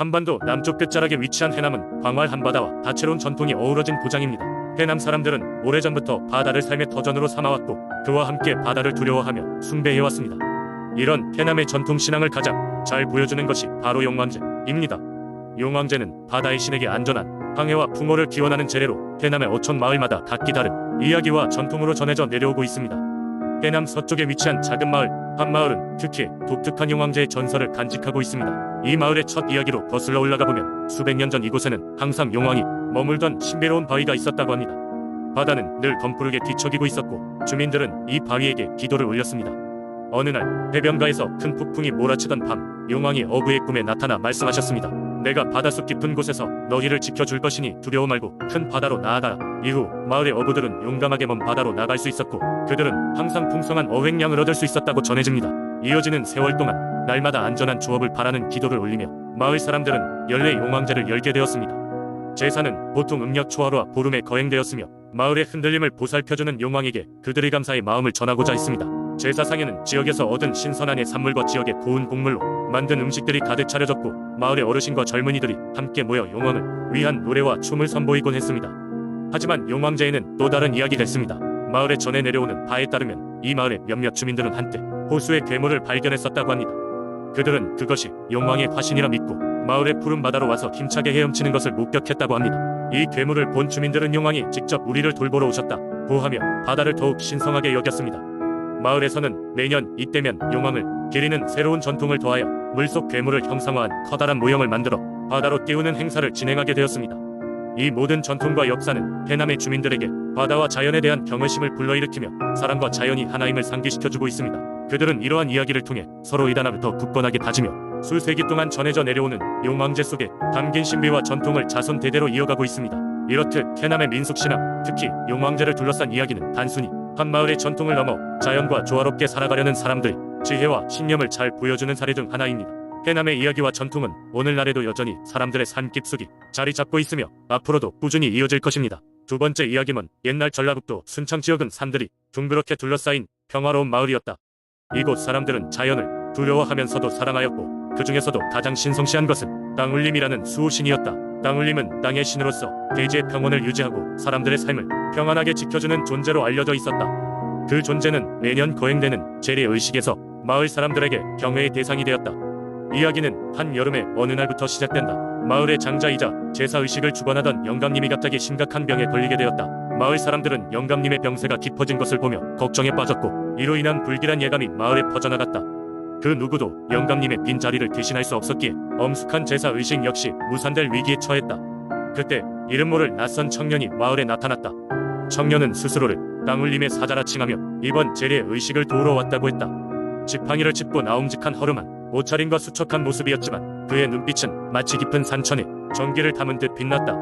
한반도 남쪽 끝자락에 위치한 해남은 광활 한바다와 다채로운 전통이 어우러진 고장입니다. 해남 사람들은 오래전부터 바다를 삶의 터전으로 삼아왔고 그와 함께 바다를 두려워하며 숭배해왔습니다. 이런 해남의 전통 신앙을 가장 잘 보여주는 것이 바로 용왕제입니다. 용왕제는 바다의 신에게 안전한 항해와 풍어를 기원하는 제례로 해남의 어촌 마을마다 각기 다른 이야기와 전통으로 전해져 내려오고 있습니다. 해남 서쪽에 위치한 작은 마을 한마을은 특히 독특한 용왕제의 전설을 간직하고 있습니다. 이 마을의 첫 이야기로 거슬러 올라가 보면 수백 년 전 이곳에는 항상 용왕이 머물던 신비로운 바위가 있었다고 합니다. 바다는 늘 검푸르게 뒤척이고 있었고 주민들은 이 바위에게 기도를 올렸습니다. 어느 날 해변가에서 큰 폭풍이 몰아치던 밤 용왕이 어부의 꿈에 나타나 말씀하셨습니다. 내가 바닷속 깊은 곳에서 너희를 지켜줄 것이니 두려워 말고 큰 바다로 나아가라. 이후 마을의 어부들은 용감하게 먼 바다로 나갈 수 있었고 그들은 항상 풍성한 어획량을 얻을 수 있었다고 전해집니다. 이어지는 세월 동안 날마다 안전한 조업을 바라는 기도를 올리며 마을 사람들은 연례 용왕제를 열게 되었습니다. 제사는 보통 음력 초하루와 보름에 거행되었으며 마을의 흔들림을 보살펴주는 용왕에게 그들의 감사의 마음을 전하고자 했습니다. 제사상에는 지역에서 얻은 신선한 해산물과 지역의 고운 곡물로 만든 음식들이 가득 차려졌고 마을의 어르신과 젊은이들이 함께 모여 용왕을 위한 노래와 춤을 선보이곤 했습니다. 하지만 용왕제에는 또 다른 이야기가 있습니다. 마을에 전해 내려오는 바에 따르면 이 마을의 몇몇 주민들은 한때 호수의 괴물을 발견했었다고 합니다. 그들은 그것이 용왕의 화신이라 믿고 마을의 푸른 바다로 와서 힘차게 헤엄치는 것을 목격했다고 합니다. 이 괴물을 본 주민들은 용왕이 직접 우리를 돌보러 오셨다고 하며 바다를 더욱 신성하게 여겼습니다. 마을에서는 매년 이때면 용왕을 기리는 새로운 전통을 더하여 물속 괴물을 형상화한 커다란 모형을 만들어 바다로 띄우는 행사를 진행하게 되었습니다. 이 모든 전통과 역사는 해남의 주민들에게 바다와 자연에 대한 경외심을 불러일으키며 사람과 자연이 하나임을 상기시켜주고 있습니다. 그들은 이러한 이야기를 통해 서로 이단함을 더 굳건하게 다지며 수세기 동안 전해져 내려오는 용왕제 속에 담긴 신비와 전통을 자손 대대로 이어가고 있습니다. 이렇듯 해남의 민속신앙, 특히 용왕제를 둘러싼 이야기는 단순히 한 마을의 전통을 넘어 자연과 조화롭게 살아가려는 사람들의 지혜와 신념을 잘 보여주는 사례 중 하나입니다. 해남의 이야기와 전통은 오늘날에도 여전히 사람들의 삶 깊숙이 자리 잡고 있으며 앞으로도 꾸준히 이어질 것입니다. 두 번째 이야기는 옛날 전라북도 순창 지역은 산들이 둥그렇게 둘러싸인 평화로운 마을이었다. 이곳 사람들은 자연을 두려워하면서도 사랑하였고 그 중에서도 가장 신성시한 것은 땅울림이라는 수호신이었다. 땅울림은 땅의 신으로서 대지의 평온을 유지하고 사람들의 삶을 평안하게 지켜주는 존재로 알려져 있었다. 그 존재는 매년 거행되는 재래의식에서 마을 사람들에게 경외의 대상이 되었다. 이야기는 한 여름의 어느 날부터 시작된다. 마을의 장자이자 제사의식을 주관하던 영감님이 갑자기 심각한 병에 걸리게 되었다. 마을 사람들은 영감님의 병세가 깊어진 것을 보며 걱정에 빠졌고 이로 인한 불길한 예감이 마을에 퍼져나갔다. 그 누구도 영감님의 빈자리를 대신할 수 없었기에 엄숙한 제사의식 역시 무산될 위기에 처했다. 그때 이름 모를 낯선 청년이 마을에 나타났다. 청년은 스스로를 땅울림의 사자라 칭하며 이번 재래의식을 도우러 왔다고 했다. 지팡이를 짚고 나움직한 허름한 옷차림과 수척한 모습이었지만 그의 눈빛은 마치 깊은 산천에 전기를 담은 듯 빛났다.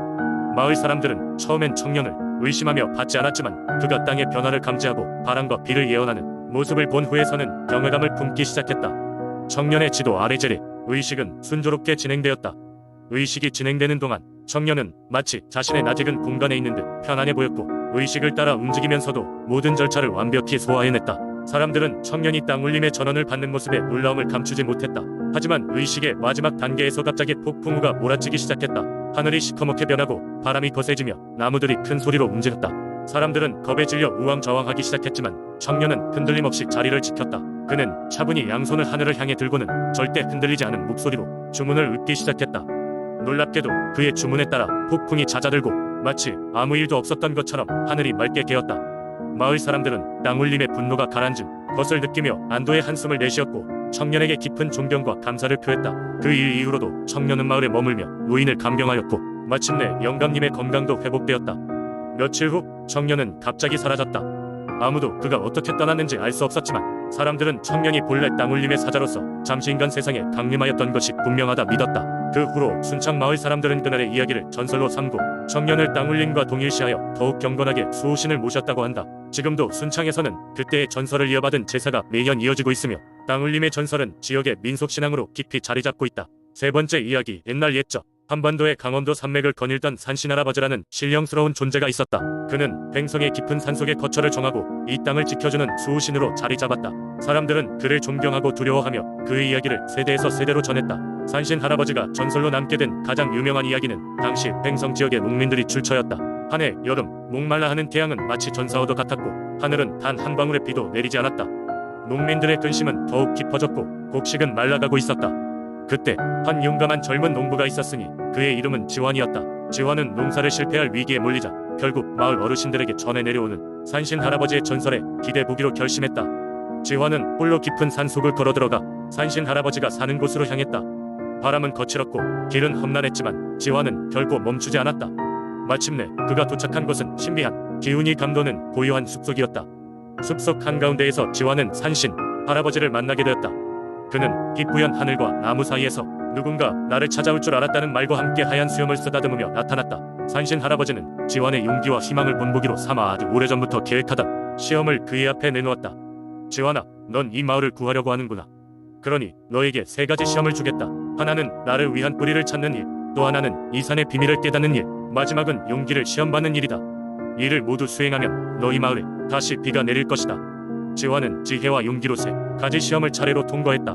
마을 사람들은 처음엔 청년을 의심하며 받지 않았지만 그가 땅의 변화를 감지하고 바람과 비를 예언하는 모습을 본 후에서는 경외감을 품기 시작했다. 청년의 지도 아래 재래 의식은 순조롭게 진행되었다. 의식이 진행되는 동안 청년은 마치 자신의 낯익은 공간에 있는 듯 편안해 보였고 의식을 따라 움직이면서도 모든 절차를 완벽히 소화해냈다. 사람들은 청년이 땅울림의 전원을 받는 모습에 놀라움을 감추지 못했다. 하지만 의식의 마지막 단계에서 갑자기 폭풍우가 몰아치기 시작했다. 하늘이 시커멓게 변하고 바람이 거세지며 나무들이 큰 소리로 움직였다. 사람들은 겁에 질려 우왕좌왕하기 시작했지만 청년은 흔들림 없이 자리를 지켰다. 그는 차분히 양손을 하늘을 향해 들고는 절대 흔들리지 않은 목소리로 주문을 읊기 시작했다. 놀랍게도 그의 주문에 따라 폭풍이 잦아들고 마치 아무 일도 없었던 것처럼 하늘이 맑게 개었다. 마을 사람들은 땅울림의 분노가 가라앉은 것을 느끼며 안도의 한숨을 내쉬었고 청년에게 깊은 존경과 감사를 표했다. 그 일 이후로도 청년은 마을에 머물며 노인을 간병하였고 마침내 영감님의 건강도 회복되었다. 며칠 후 청년은 갑자기 사라졌다. 아무도 그가 어떻게 떠났는지 알 수 없었지만 사람들은 청년이 본래 땅울림의 사자로서 잠시 인간 세상에 강림하였던 것이 분명하다 믿었다. 그 후로 순창 마을 사람들은 그날의 이야기를 전설로 삼고 청년을 땅울림과 동일시하여 더욱 경건하게 수호신을 모셨다고 한다. 지금도 순창에서는 그때의 전설을 이어받은 제사가 매년 이어지고 있으며 땅울림의 전설은 지역의 민속신앙으로 깊이 자리잡고 있다. 세 번째 이야기, 옛날 옛적 한반도의 강원도 산맥을 거닐던 산신할아버지라는 신령스러운 존재가 있었다. 그는 횡성의 깊은 산속에 거처를 정하고 이 땅을 지켜주는 수호신으로 자리 잡았다. 사람들은 그를 존경하고 두려워하며 그의 이야기를 세대에서 세대로 전했다. 산신할아버지가 전설로 남게 된 가장 유명한 이야기는 당시 횡성 지역의 농민들이 출처였다. 한 해 여름, 목말라 하는 태양은 마치 전사와도 같았고 하늘은 단 한 방울의 비도 내리지 않았다. 농민들의 근심은 더욱 깊어졌고 곡식은 말라가고 있었다. 그때 한 용감한 젊은 농부가 있었으니 그의 이름은 지환이었다. 지환은 농사를 실패할 위기에 몰리자 결국 마을 어르신들에게 전해 내려오는 산신 할아버지의 전설에 기대보기로 결심했다. 지환은 홀로 깊은 산속을 걸어들어가 산신 할아버지가 사는 곳으로 향했다. 바람은 거칠었고 길은 험난했지만 지환은 결코 멈추지 않았다. 마침내 그가 도착한 곳은 신비한 기운이 감도는 고요한 숲속이었다. 숲속 한가운데에서 지환은 산신 할아버지를 만나게 되었다. 그는 희뿌연 하늘과 나무 사이에서 누군가 나를 찾아올 줄 알았다는 말과 함께 하얀 수염을 쓰다듬으며 나타났다. 산신 할아버지는 지환의 용기와 희망을 본보기로 삼아 아주 오래전부터 계획하던 시험을 그의 앞에 내놓았다. 지환아, 넌 이 마을을 구하려고 하는구나. 그러니 너에게 세 가지 시험을 주겠다. 하나는 나를 위한 뿌리를 찾는 일, 또 하나는 이 산의 비밀을 깨닫는 일, 마지막은 용기를 시험받는 일이다. 이를 모두 수행하면 너희 마을에 다시 비가 내릴 것이다. 지환은 지혜와 용기로 세 가지 시험을 차례로 통과했다.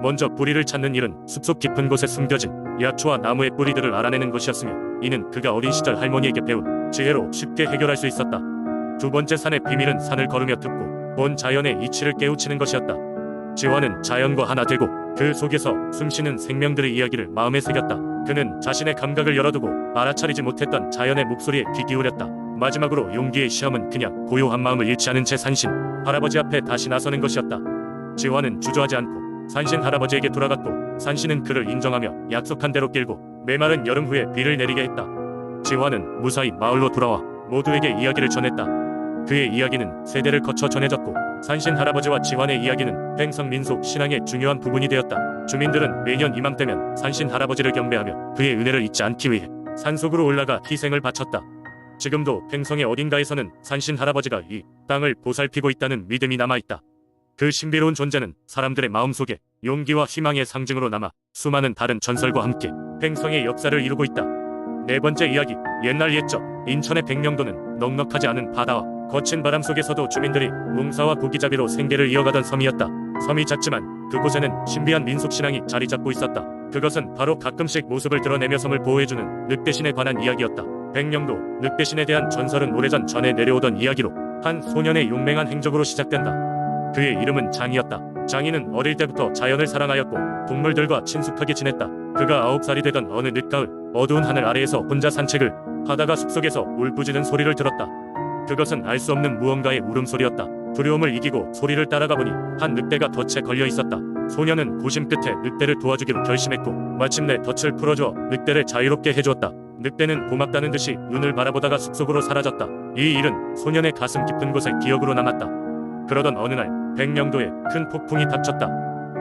먼저 뿌리를 찾는 일은 숲속 깊은 곳에 숨겨진 약초와 나무의 뿌리들을 알아내는 것이었으며 이는 그가 어린 시절 할머니에게 배운 지혜로 쉽게 해결할 수 있었다. 두 번째 산의 비밀은 산을 걸으며 듣고 본 자연의 이치를 깨우치는 것이었다. 지환은 자연과 하나 되고 그 속에서 숨쉬는 생명들의 이야기를 마음에 새겼다. 그는 자신의 감각을 열어두고 알아차리지 못했던 자연의 목소리에 귀 기울였다. 마지막으로 용기의 시험은 그냥 고요한 마음을 잃지 않은 채 산신 할아버지 앞에 다시 나서는 것이었다. 지환은 주저하지 않고 산신 할아버지에게 돌아갔고 산신은 그를 인정하며 약속한 대로 길고 메마른 여름 후에 비를 내리게 했다. 지환은 무사히 마을로 돌아와 모두에게 이야기를 전했다. 그의 이야기는 세대를 거쳐 전해졌고 산신 할아버지와 지환의 이야기는 횡성 민속 신앙의 중요한 부분이 되었다. 주민들은 매년 이맘때면 산신 할아버지를 경배하며 그의 은혜를 잊지 않기 위해 산속으로 올라가 희생을 바쳤다. 지금도 횡성의 어딘가에서는 산신 할아버지가 이 땅을 보살피고 있다는 믿음이 남아있다. 그 신비로운 존재는 사람들의 마음속에 용기와 희망의 상징으로 남아 수많은 다른 전설과 함께 횡성의 역사를 이루고 있다. 네 번째 이야기, 옛날 옛적 인천의 백령도는 넉넉하지 않은 바다와 거친 바람 속에서도 주민들이 농사와 고기잡이로 생계를 이어가던 섬이었다. 섬이 작지만 그곳에는 신비한 민속신앙이 자리 잡고 있었다. 그것은 바로 가끔씩 모습을 드러내며 섬을 보호해주는 늑대신에 관한 이야기였다. 백령도 늑대신에 대한 전설은 오래전 전해 내려오던 이야기로 한 소년의 용맹한 행적으로 시작된다. 그의 이름은 장이었다. 장이는 어릴 때부터 자연을 사랑하였고 동물들과 친숙하게 지냈다. 그가 9살이 되던 어느 늦가을 어두운 하늘 아래에서 혼자 산책을 하다가 숲속에서 울부짖는 소리를 들었다. 그것은 알 수 없는 무언가의 울음소리였다. 두려움을 이기고 소리를 따라가 보니 한 늑대가 덫에 걸려 있었다. 소년은 고심 끝에 늑대를 도와주기로 결심했고 마침내 덫을 풀어주어 늑대를 자유롭게 해주었다. 늑대는 고맙다는 듯이 눈을 바라보다가 숲속으로 사라졌다. 이 일은 소년의 가슴 깊은 곳에 기억으로 남았다. 그러던 어느 날 백령도에 큰 폭풍이 닥쳤다.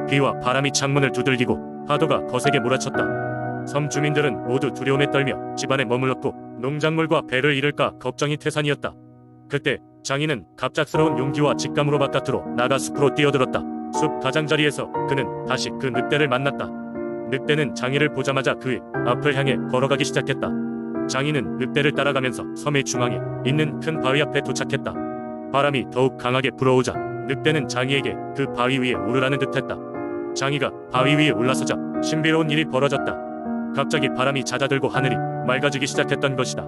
비와 바람이 창문을 두들기고 파도가 거세게 몰아쳤다. 섬 주민들은 모두 두려움에 떨며 집안에 머물렀고 농작물과 배를 잃을까 걱정이 태산이었다. 그때 장인은 갑작스러운 용기와 직감으로 바깥으로 나가 숲으로 뛰어들었다. 숲 가장자리에서 그는 다시 그 늑대를 만났다. 늑대는 장인을 보자마자 그의 앞을 향해 걸어가기 시작했다. 장인은 늑대를 따라가면서 섬의 중앙에 있는 큰 바위 앞에 도착했다. 바람이 더욱 강하게 불어오자 늑대는 장이에게 그 바위 위에 오르라는 듯했다. 장이가 바위 위에 올라서자 신비로운 일이 벌어졌다. 갑자기 바람이 잦아들고 하늘이 맑아지기 시작했던 것이다.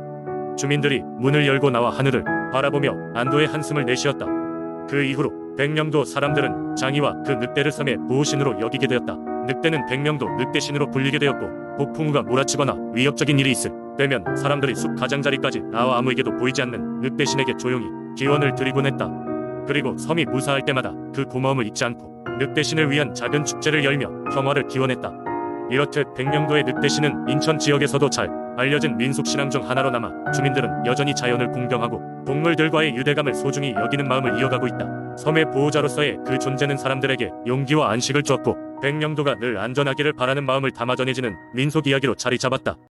주민들이 문을 열고 나와 하늘을 바라보며 안도의 한숨을 내쉬었다. 그 이후로 백령도 사람들은 장이와 그 늑대를 섬의 보호신으로 여기게 되었다. 늑대는 백령도 늑대신으로 불리게 되었고 폭풍우가 몰아치거나 위협적인 일이 있을 때면 사람들이 숲 가장자리까지 나와 아무에게도 보이지 않는 늑대신에게 조용히 기원을 드리곤 했다. 그리고 섬이 무사할 때마다 그 고마움을 잊지 않고 늑대신을 위한 작은 축제를 열며 평화를 기원했다. 이렇듯 백령도의 늑대신은 인천 지역에서도 잘 알려진 민속신앙 중 하나로 남아 주민들은 여전히 자연을 공경하고 동물들과의 유대감을 소중히 여기는 마음을 이어가고 있다. 섬의 보호자로서의 그 존재는 사람들에게 용기와 안식을 주었고 백령도가 늘 안전하기를 바라는 마음을 담아 전해지는 민속 이야기로 자리 잡았다.